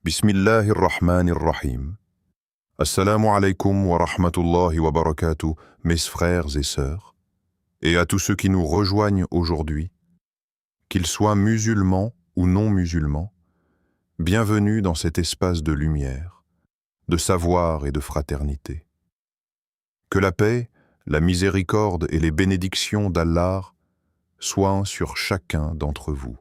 Bismillahirrahmanirrahim. Assalamu alaikum wa rahmatullahi wa barakatuh, mes frères et sœurs, et à tous ceux qui nous rejoignent aujourd'hui, qu'ils soient musulmans ou non musulmans, bienvenue dans cet espace de lumière, de savoir et de fraternité. Que la paix, la miséricorde et les bénédictions d'Allah soient sur chacun d'entre vous.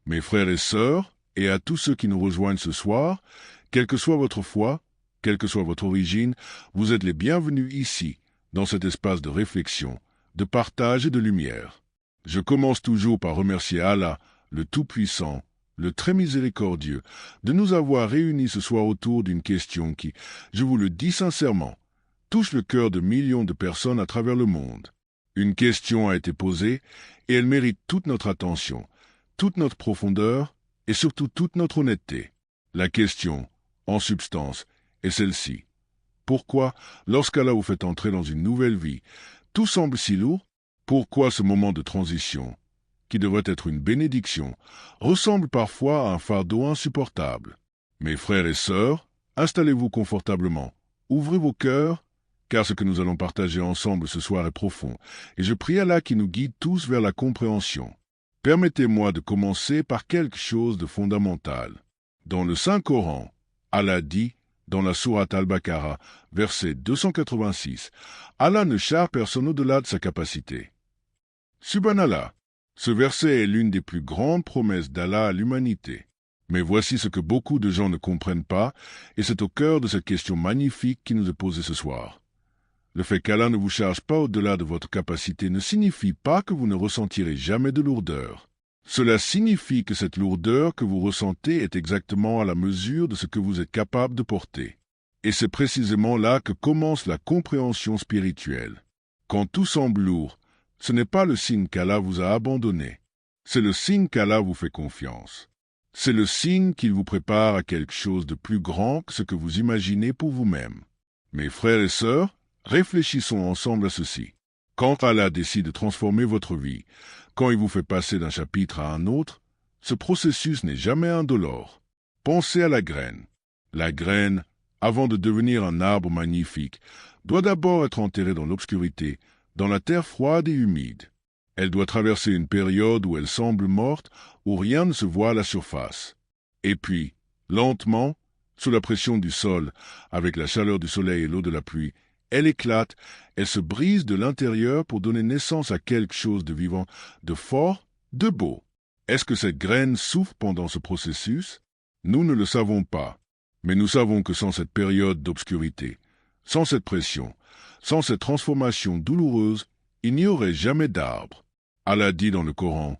Mes frères et sœurs, et à tous ceux qui nous rejoignent ce soir, quelle que soit votre foi, quelle que soit votre origine, vous êtes les bienvenus ici, dans cet espace de réflexion, de partage et de lumière. Je commence toujours par remercier Allah, le Tout-Puissant, le Très Miséricordieux, de nous avoir réunis ce soir autour d'une question qui, je vous le dis sincèrement, touche le cœur de millions de personnes à travers le monde. Une question a été posée et elle mérite toute notre attention, toute notre profondeur et surtout toute notre honnêteté. La question, en substance, est celle-ci. Pourquoi, lorsqu'Allah vous fait entrer dans une nouvelle vie, tout semble si lourd? Pourquoi ce moment de transition, qui devrait être une bénédiction, ressemble parfois à un fardeau insupportable? Mes frères et sœurs, installez-vous confortablement, ouvrez vos cœurs, car ce que nous allons partager ensemble ce soir est profond, et je prie Allah qui nous guide tous vers la compréhension. Permettez-moi de commencer par quelque chose de fondamental. Dans le Saint-Coran, Allah dit, dans la sourate Al-Baqarah, verset 286, Allah ne charge personne au-delà de sa capacité. Subhanallah, ce verset est l'une des plus grandes promesses d'Allah à l'humanité. Mais voici ce que beaucoup de gens ne comprennent pas, et c'est au cœur de cette question magnifique qui nous est posée ce soir. Le fait qu'Allah ne vous charge pas au-delà de votre capacité ne signifie pas que vous ne ressentirez jamais de lourdeur. Cela signifie que cette lourdeur que vous ressentez est exactement à la mesure de ce que vous êtes capable de porter. Et c'est précisément là que commence la compréhension spirituelle. Quand tout semble lourd, ce n'est pas le signe qu'Allah vous a abandonné. C'est le signe qu'Allah vous fait confiance. C'est le signe qu'il vous prépare à quelque chose de plus grand que ce que vous imaginez pour vous-même. Mes frères et sœurs, réfléchissons ensemble à ceci. Quand Allah décide de transformer votre vie, quand il vous fait passer d'un chapitre à un autre, ce processus n'est jamais indolore. Pensez à la graine. La graine, avant de devenir un arbre magnifique, doit d'abord être enterrée dans l'obscurité, dans la terre froide et humide. Elle doit traverser une période où elle semble morte, où rien ne se voit à la surface. Et puis, lentement, sous la pression du sol, avec la chaleur du soleil et l'eau de la pluie, elle éclate, elle se brise de l'intérieur pour donner naissance à quelque chose de vivant, de fort, de beau. Est-ce que cette graine souffre pendant ce processus? Nous ne le savons pas, mais nous savons que sans cette période d'obscurité, sans cette pression, sans cette transformation douloureuse, il n'y aurait jamais d'arbre. Allah dit dans le Coran,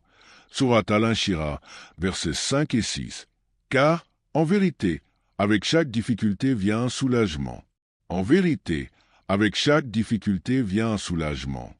sourate Al-Inshirah, versets 5 et 6, « Car, en vérité, avec chaque difficulté vient un soulagement. En vérité, avec chaque difficulté vient un soulagement. »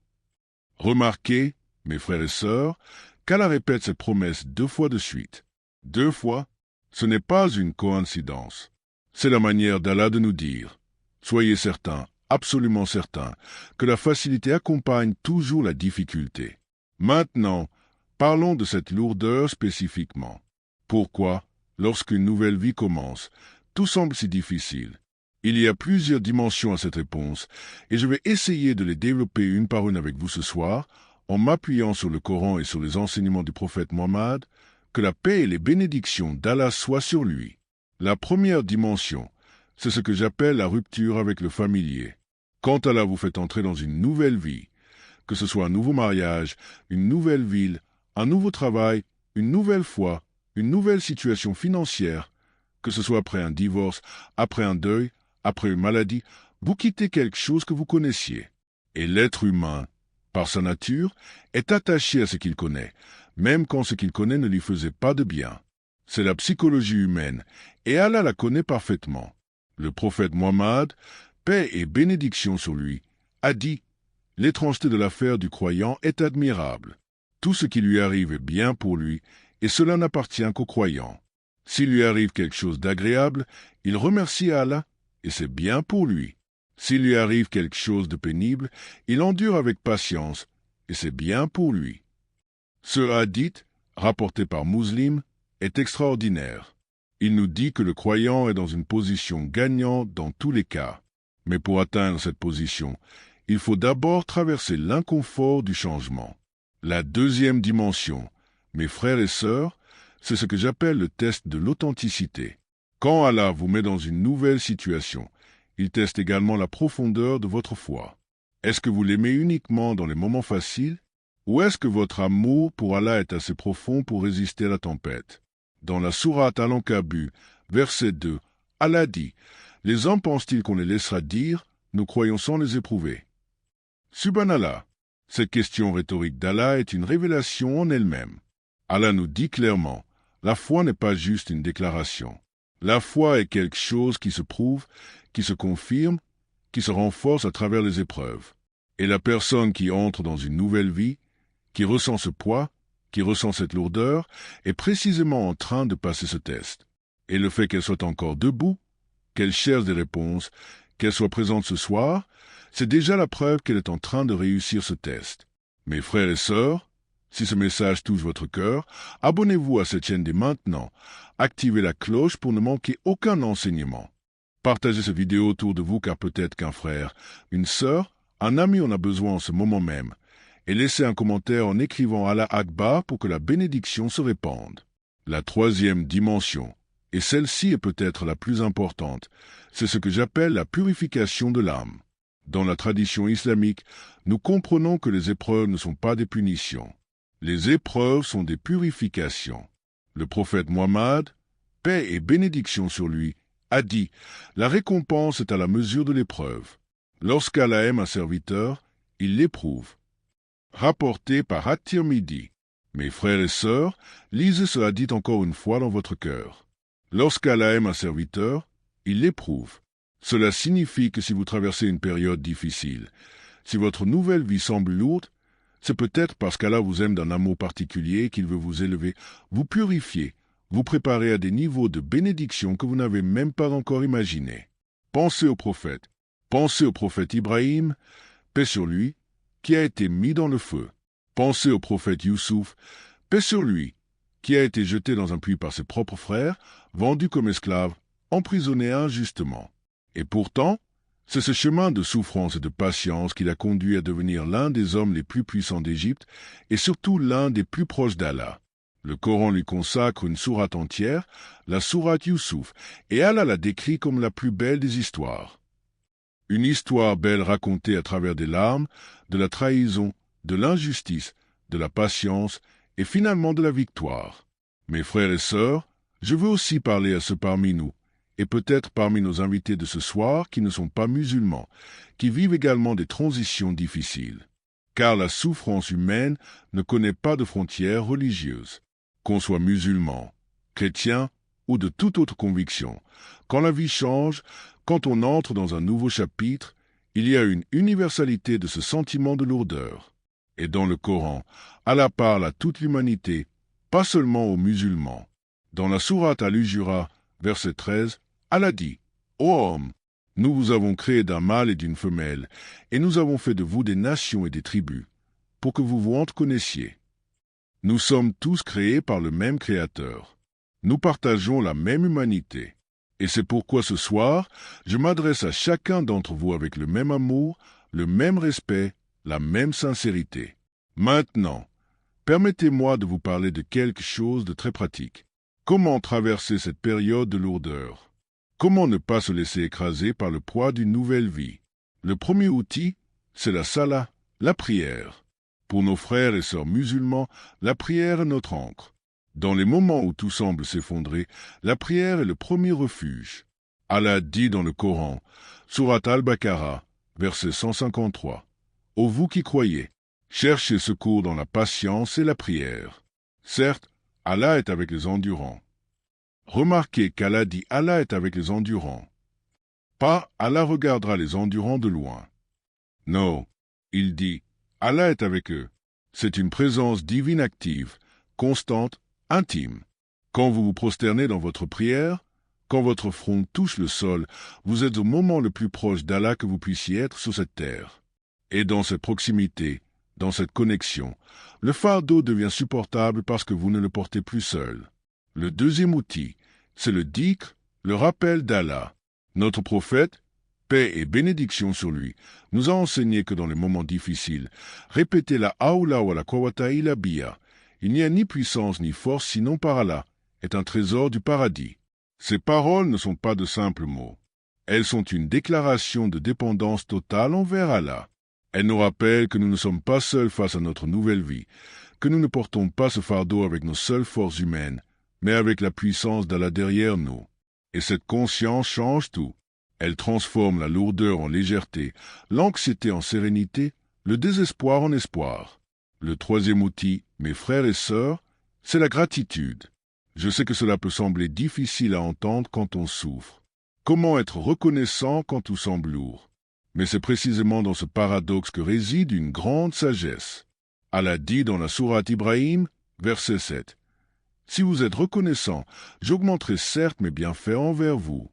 Remarquez, mes frères et sœurs, qu'Allah répète cette promesse 2 fois de suite. 2 fois, ce n'est pas une coïncidence. C'est la manière d'Allah de nous dire. Soyez certains, absolument certains, que la facilité accompagne toujours la difficulté. Maintenant, parlons de cette lourdeur spécifiquement. Pourquoi, lorsqu'une nouvelle vie commence, tout semble si difficile? Il y a plusieurs dimensions à cette réponse, et je vais essayer de les développer une par une avec vous ce soir, en m'appuyant sur le Coran et sur les enseignements du prophète Mohammed, que la paix et les bénédictions d'Allah soient sur lui. La première dimension, c'est ce que j'appelle la rupture avec le familier. Quand Allah vous fait entrer dans une nouvelle vie, que ce soit un nouveau mariage, une nouvelle ville, un nouveau travail, une nouvelle foi, une nouvelle situation financière, que ce soit après un divorce, après un deuil, après une maladie, vous quittez quelque chose que vous connaissiez. Et l'être humain, par sa nature, est attaché à ce qu'il connaît, même quand ce qu'il connaît ne lui faisait pas de bien. C'est la psychologie humaine, et Allah la connaît parfaitement. Le prophète Mohammed, paix et bénédiction sur lui, a dit « L'étrangeté de l'affaire du croyant est admirable. Tout ce qui lui arrive est bien pour lui, et cela n'appartient qu'aux croyants. S'il lui arrive quelque chose d'agréable, il remercie Allah, et c'est bien pour lui. S'il lui arrive quelque chose de pénible, il endure avec patience, et c'est bien pour lui. » Ce hadith, rapporté par Muslim, est extraordinaire. Il nous dit que le croyant est dans une position gagnante dans tous les cas. Mais pour atteindre cette position, il faut d'abord traverser l'inconfort du changement. La deuxième dimension, mes frères et sœurs, c'est ce que j'appelle le test de l'authenticité. Quand Allah vous met dans une nouvelle situation, il teste également la profondeur de votre foi. Est-ce que vous l'aimez uniquement dans les moments faciles? Ou est-ce que votre amour pour Allah est assez profond pour résister à la tempête? Dans la sourate Al-Ankabut, verset 2, Allah dit « Les hommes pensent-ils qu'on les laissera dire « Nous croyons sans les éprouver » Subhanallah, cette question rhétorique d'Allah est une révélation en elle-même. Allah nous dit clairement « La foi n'est pas juste une déclaration. La foi est quelque chose qui se prouve, qui se confirme, qui se renforce à travers les épreuves. Et la personne qui entre dans une nouvelle vie, qui ressent ce poids, qui ressent cette lourdeur, est précisément en train de passer ce test. Et le fait qu'elle soit encore debout, qu'elle cherche des réponses, qu'elle soit présente ce soir, c'est déjà la preuve qu'elle est en train de réussir ce test. Mes frères et sœurs, si ce message touche votre cœur, abonnez-vous à cette chaîne dès maintenant. Activez la cloche pour ne manquer aucun enseignement. Partagez cette vidéo autour de vous car peut-être qu'un frère, une sœur, un ami en a besoin en ce moment même. Et laissez un commentaire en écrivant Allah Akbar pour que la bénédiction se répande. La troisième dimension, et celle-ci est peut-être la plus importante, c'est ce que j'appelle la purification de l'âme. Dans la tradition islamique, nous comprenons que les épreuves ne sont pas des punitions. Les épreuves sont des purifications. Le prophète Muhammad, paix et bénédiction sur lui, a dit « La récompense est à la mesure de l'épreuve. Lorsqu'Allah aime un serviteur, il l'éprouve. » Rapporté par At-Tirmidhi. Mes frères et sœurs, lisez cela dit encore une fois dans votre cœur. Lorsqu'Allah aime un serviteur, il l'éprouve. Cela signifie que si vous traversez une période difficile, si votre nouvelle vie semble lourde, c'est peut-être parce qu'Allah vous aime d'un amour particulier qu'il veut vous élever, vous purifier, vous préparer à des niveaux de bénédiction que vous n'avez même pas encore imaginés. Pensez au prophète. Pensez au prophète Ibrahim, paix sur lui, qui a été mis dans le feu. Pensez au prophète Youssouf, paix sur lui, qui a été jeté dans un puits par ses propres frères, vendu comme esclave, emprisonné injustement. Et pourtant, c'est ce chemin de souffrance et de patience qui l'a conduit à devenir l'un des hommes les plus puissants d'Égypte et surtout l'un des plus proches d'Allah. Le Coran lui consacre une sourate entière, la sourate Youssouf, et Allah la décrit comme la plus belle des histoires. Une histoire belle racontée à travers des larmes, de la trahison, de l'injustice, de la patience et finalement de la victoire. Mes frères et sœurs, je veux aussi parler à ceux parmi nous, et peut-être parmi nos invités de ce soir qui ne sont pas musulmans, qui vivent également des transitions difficiles. Car la souffrance humaine ne connaît pas de frontières religieuses. Qu'on soit musulman, chrétien ou de toute autre conviction, quand la vie change, quand on entre dans un nouveau chapitre, il y a une universalité de ce sentiment de lourdeur. Et dans le Coran, Allah parle à toute l'humanité, pas seulement aux musulmans. Dans la sourate Al-Hujura, verset 13, Allah dit « Ô homme, nous vous avons créé d'un mâle et d'une femelle, et nous avons fait de vous des nations et des tribus, pour que vous vous en connaissiez. Nous sommes tous créés par le même Créateur. Nous partageons la même humanité. Et c'est pourquoi ce soir, je m'adresse à chacun d'entre vous avec le même amour, le même respect, la même sincérité. Maintenant, permettez-moi de vous parler de quelque chose de très pratique. Comment traverser cette période de lourdeur? Comment ne pas se laisser écraser par le poids d'une nouvelle vie? Le premier outil, c'est la salat, la prière. Pour nos frères et sœurs musulmans, la prière est notre ancre. Dans les moments où tout semble s'effondrer, la prière est le premier refuge. Allah dit dans le Coran, sourate Al-Baqarah, verset 153, « Ô vous qui croyez, cherchez secours dans la patience et la prière. Certes, Allah est avec les endurants. » Remarquez qu'Allah dit Allah est avec les endurants. Pas Allah regardera les endurants de loin. Non, il dit Allah est avec eux. C'est une présence divine active, constante, intime. Quand vous vous prosternez dans votre prière, quand votre front touche le sol, vous êtes au moment le plus proche d'Allah que vous puissiez être sur cette terre. Et dans cette proximité, dans cette connexion, le fardeau devient supportable parce que vous ne le portez plus seul. Le deuxième outil, c'est le dhikr, le rappel d'Allah. Notre prophète, paix et bénédiction sur lui, nous a enseigné que dans les moments difficiles, répétez la Hawla wa la quwwata illa billah. Il n'y a ni puissance ni force sinon par Allah, est un trésor du paradis. Ces paroles ne sont pas de simples mots. Elles sont une déclaration de dépendance totale envers Allah. Elles nous rappellent que nous ne sommes pas seuls face à notre nouvelle vie, que nous ne portons pas ce fardeau avec nos seules forces humaines, mais avec la puissance d'Allah derrière nous. Et cette conscience change tout. Elle transforme la lourdeur en légèreté, l'anxiété en sérénité, le désespoir en espoir. Le troisième outil, mes frères et sœurs, c'est la gratitude. Je sais que cela peut sembler difficile à entendre quand on souffre. Comment être reconnaissant quand tout semble lourd? Mais c'est précisément dans ce paradoxe que réside une grande sagesse. Allah dit dans la sourate Ibrahim, verset 7, « Si vous êtes reconnaissant, j'augmenterai certes mes bienfaits envers vous. »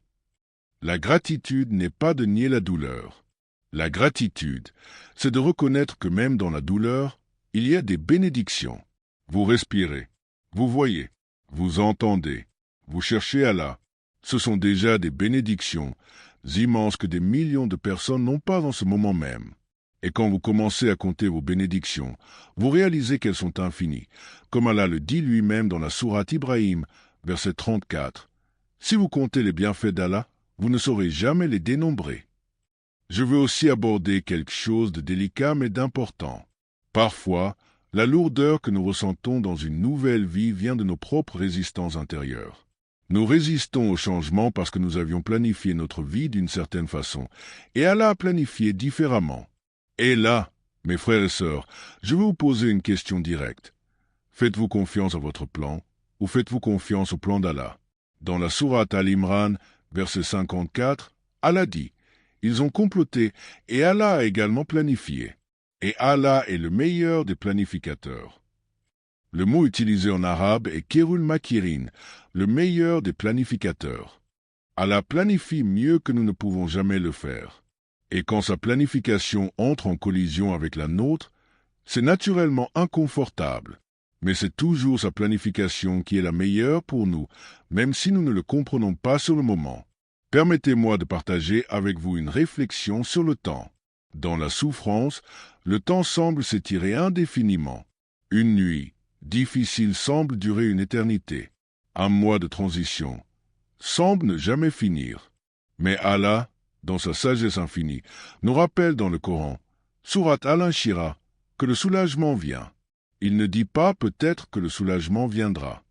La gratitude n'est pas de nier la douleur. La gratitude, c'est de reconnaître que même dans la douleur, il y a des bénédictions. Vous respirez, vous voyez, vous entendez, vous cherchez Allah. Ce sont déjà des bénédictions, immenses que des millions de personnes n'ont pas en ce moment même. Et quand vous commencez à compter vos bénédictions, vous réalisez qu'elles sont infinies, comme Allah le dit lui-même dans la sourate Ibrahim, verset 34. Si vous comptez les bienfaits d'Allah, vous ne saurez jamais les dénombrer. Je veux aussi aborder quelque chose de délicat mais d'important. Parfois, la lourdeur que nous ressentons dans une nouvelle vie vient de nos propres résistants intérieurs. Nous résistons au changement parce que nous avions planifié notre vie d'une certaine façon, et Allah a planifié différemment. Et là, mes frères et sœurs, je veux vous poser une question directe. Faites-vous confiance à votre plan, ou faites-vous confiance au plan d'Allah? Dans la sourate Al-Imran, verset 54, Allah dit, « Ils ont comploté, et Allah a également planifié. Et Allah est le meilleur des planificateurs. » Le mot utilisé en arabe est Khairul Makirin, le meilleur des planificateurs. Allah planifie mieux que nous ne pouvons jamais le faire. Et quand sa planification entre en collision avec la nôtre, c'est naturellement inconfortable. Mais c'est toujours sa planification qui est la meilleure pour nous, même si nous ne le comprenons pas sur le moment. Permettez-moi de partager avec vous une réflexion sur le temps. Dans la souffrance, le temps semble s'étirer indéfiniment. Une nuit difficile semble durer une éternité. Un mois de transition semble ne jamais finir. Mais Allah, dans sa sagesse infinie, nous rappelle dans le Coran, sourate Al-Inshirah, que le soulagement vient. Il ne dit pas peut-être que le soulagement viendra.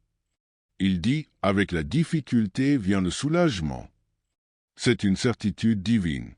Il dit, avec la difficulté vient le soulagement. C'est une certitude divine.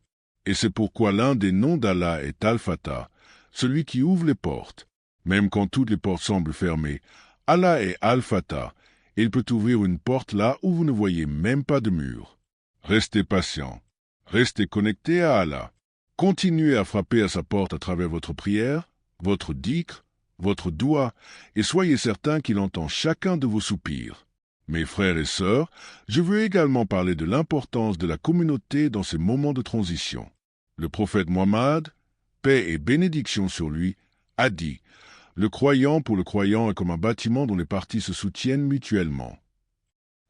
Et c'est pourquoi l'un des noms d'Allah est Al-Fatah, celui qui ouvre les portes. Même quand toutes les portes semblent fermées, Allah est Al-Fatah, et il peut ouvrir une porte là où vous ne voyez même pas de mur. Restez patient. Restez connecté à Allah. Continuez à frapper à sa porte à travers votre prière, votre dhikr, votre doua, et soyez certains qu'il entend chacun de vos soupirs. Mes frères et sœurs, je veux également parler de l'importance de la communauté dans ces moments de transition. Le prophète Muhammad, paix et bénédiction sur lui, a dit « Le croyant pour le croyant est comme un bâtiment dont les parties se soutiennent mutuellement. »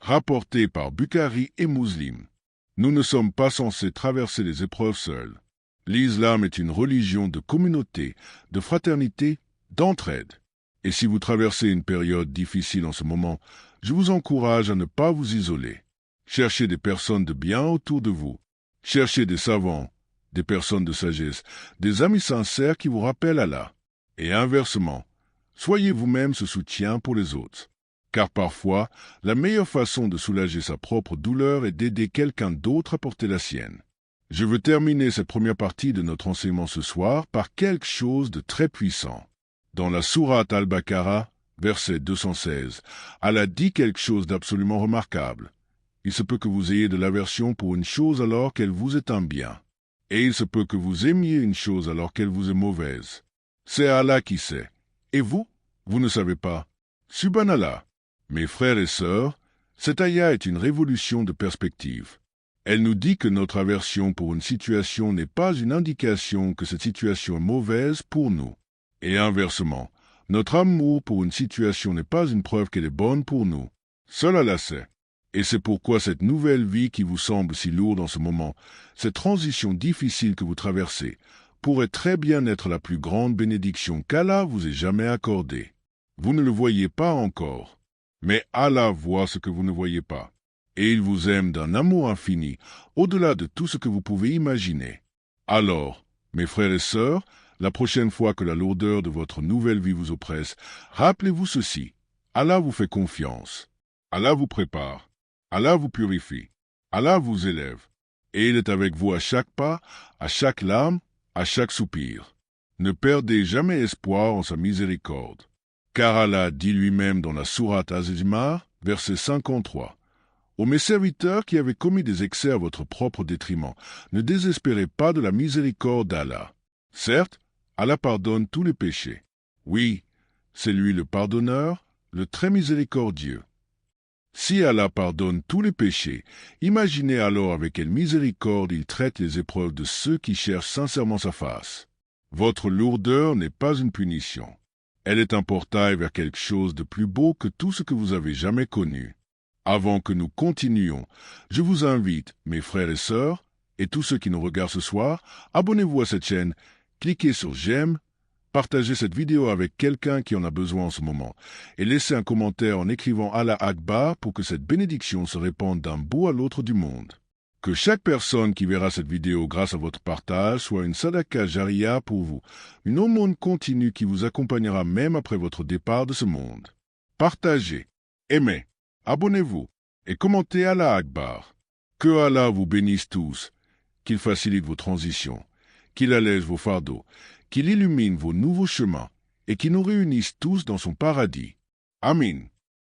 Rapporté par Bukhari et Muslim. Nous ne sommes pas censés traverser les épreuves seuls. L'islam est une religion de communauté, de fraternité, d'entraide. Et si vous traversez une période difficile en ce moment, je vous encourage à ne pas vous isoler. Cherchez des personnes de bien autour de vous. Cherchez des savants, des personnes de sagesse, des amis sincères qui vous rappellent Allah. Et inversement, soyez vous-même ce soutien pour les autres. Car parfois, la meilleure façon de soulager sa propre douleur est d'aider quelqu'un d'autre à porter la sienne. Je veux terminer cette première partie de notre enseignement ce soir par quelque chose de très puissant. Dans la sourate Al-Baqarah, verset 216, Allah dit quelque chose d'absolument remarquable. Il se peut que vous ayez de l'aversion pour une chose alors qu'elle vous est un bien. Et il se peut que vous aimiez une chose alors qu'elle vous est mauvaise. C'est Allah qui sait. Et vous, vous ne savez pas. Subhanallah. Mes frères et sœurs, cette ayah est une révolution de perspective. Elle nous dit que notre aversion pour une situation n'est pas une indication que cette situation est mauvaise pour nous. Et inversement, notre amour pour une situation n'est pas une preuve qu'elle est bonne pour nous. Seul Allah sait. Et c'est pourquoi cette nouvelle vie qui vous semble si lourde en ce moment, cette transition difficile que vous traversez, pourrait très bien être la plus grande bénédiction qu'Allah vous ait jamais accordée. Vous ne le voyez pas encore, mais Allah voit ce que vous ne voyez pas. Et il vous aime d'un amour infini, au-delà de tout ce que vous pouvez imaginer. Alors, mes frères et sœurs, la prochaine fois que la lourdeur de votre nouvelle vie vous oppresse, rappelez-vous ceci. Allah vous fait confiance. Allah vous prépare. Allah vous purifie. Allah vous élève. Et il est avec vous à chaque pas, à chaque larme, à chaque soupir. Ne perdez jamais espoir en sa miséricorde. Car Allah dit lui-même dans la sourate Az-Zumar, verset 53, « Ô mes serviteurs qui avez commis des excès à votre propre détriment, ne désespérez pas de la miséricorde d'Allah. Certes, Allah pardonne tous les péchés. Oui, c'est lui le pardonneur, le très miséricordieux. Si Allah pardonne tous les péchés, imaginez alors avec quelle miséricorde il traite les épreuves de ceux qui cherchent sincèrement sa face. Votre lourdeur n'est pas une punition. Elle est un portail vers quelque chose de plus beau que tout ce que vous avez jamais connu. Avant que nous continuions, je vous invite, mes frères et sœurs, et tous ceux qui nous regardent ce soir, abonnez-vous à cette chaîne, cliquez sur j'aime, partagez cette vidéo avec quelqu'un qui en a besoin en ce moment, et laissez un commentaire en écrivant Allah Akbar pour que cette bénédiction se répande d'un bout à l'autre du monde. Que chaque personne qui verra cette vidéo grâce à votre partage soit une sadaqa jariya pour vous, une aumône continue qui vous accompagnera même après votre départ de ce monde. Partagez, aimez, abonnez-vous et commentez Allah Akbar. Que Allah vous bénisse tous, qu'il facilite vos transitions, qu'il allège vos fardeaux, qu'il illumine vos nouveaux chemins et qu'il nous réunisse tous dans son paradis. Amin.